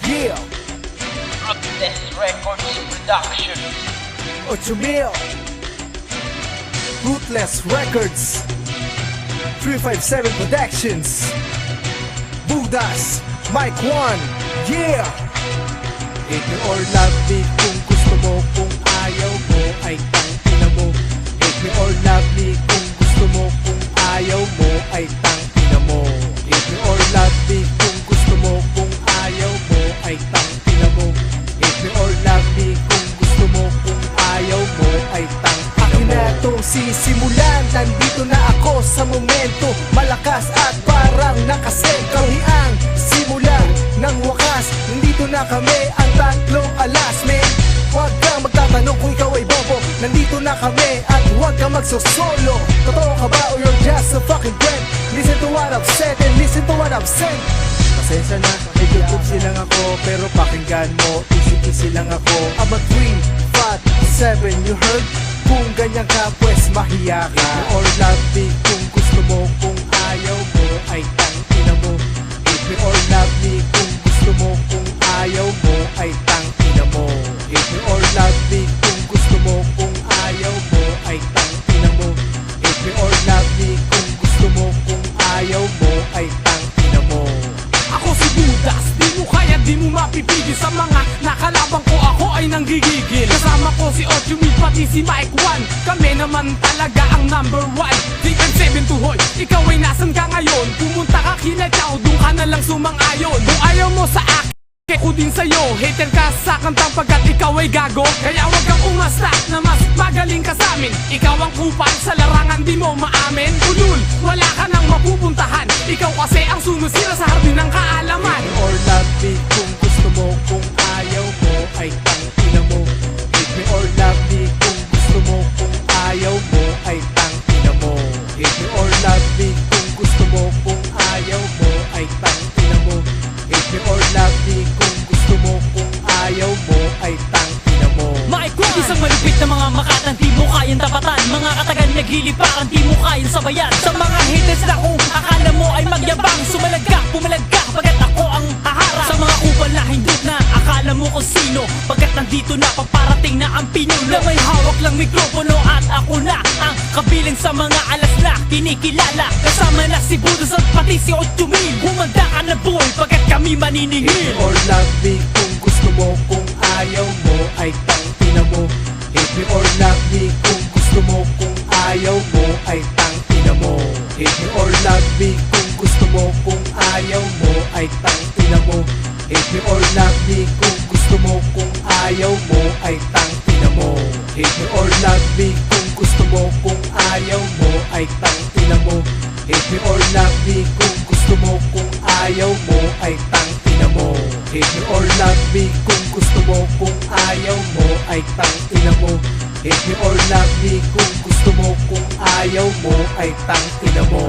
Yeah, Ruthless Records Production. 8,000 Ruthless Records, 357 Productions, Budas, Mike 1. Yeah, Hate me or love me, kung gusto mo, kung ayaw mo ay tangina mo. Hate me or love me, kung gusto mo, kung ayaw mo ay tangina mo. Hate me or love me, kung gusto mo, kung ayaw mo ay tangina mo. Hate me or love me, kung gusto mo, kung ayaw mo ay tangina akin mo. na itong sisimulan. Nandito na ako sa momento, malakas at parang nakasengkaw. Ang simula ng wakas, nandito na kami ang tatlong alas. Men, huwag kang magtatanong kung ikaw ay bobo. Nandito na kami at huwag kang magsosolo. Totoo ka ba or you're just a fucking friend? Listen to what I've said and listen to what I've said. Pasensya na, medyo tipsy lang ako, pero pakinggan mo, easy lang ako. I'm a 3, 5, 7, you heard? Kung ganyan ka, pues mahiya ka. Hate me or love me, kung gusto mo, kung ayaw mo ay tangina mo. Hate me or love me, kung gusto mo, kung ayaw mo ay tangina mo. Hate me or love me, kung gusto mo, kung ayaw mo ay tangina mo. Hate me or love me, kung gusto mo, kung ayaw mo ay tangina mo. Ako si Budas, di mo kaya, di mo mapipigil. Sa mga nakalabang ko, ako ay nanggigigil. Kasama ko si 8,000, pati si Mike 1. Kami naman talaga ang number 1. 357 tuhoy, ikaw ay nasan ka ngayon? Pumunta ka kina Chow, doon ka na lang sumang-ayon. Kung ayaw mo sa akin, ako din sa'yo. Hater ka sa kantang pagkat ikaw ay gago. Kaya wag kang umasta na mas magaling ka sa amin. Ikaw ang kupal sa larangan, di mo maamin. Ulul, wala ka nang mapupuntahan. Ikaw kasi ang sunod-sira sa hardin ng kaalaman. Hate me or love me, kung gusto mo, kung ayaw mo ay tangina mo. Hate me or love me, kung gusto mo, kung ayaw mo ay tangina mo. Hate me or love me, kung gusto mo, kung ayaw mo ay tangina mo. Hate me or love me, kung gusto mo, kung ayaw mo ay tangina mo. Mike 1, isang malupit na mga makatang di mo kayang tapatan. Mga katagan nagliliparan, di mo kayang sabayan. Sa mga haters na kung akala mo ay magyabang, sumalagka, pumalagka, pagkat ako ang haharang. Sa mga kupal na hindot na akala mo kung sino, pagkat nandito na, paparating na ang pinuno. Na may hawak lang mikropono at ako na ang kabilang sa mga alas na kinikilala. Kasama na si Budas at pati si 8,000. Humanda ka na boy, pagkat kami Hate me maniningil. or love me, kung gusto mo, kung ayaw mo ay tangina mo. Hate me or love me, kung gusto mo, kung ayaw mo ay tangina mo. Hate me or love me, kung gusto mo, kung ayaw mo ay tangina mo. Hate me or love me, kung gusto mo, kung ayaw mo ay tangina mo. Hate me or love me, kung gusto mo, kung ayaw mo ay tangina mo. Hate me or love me, kung gusto mo, kung ayaw mo ay tangina mo. Hate me or love me, kung gusto mo, kung ayaw mo ay tangina mo. Hate me or love me, kung gusto mo, kung ayaw mo ay tangina mo.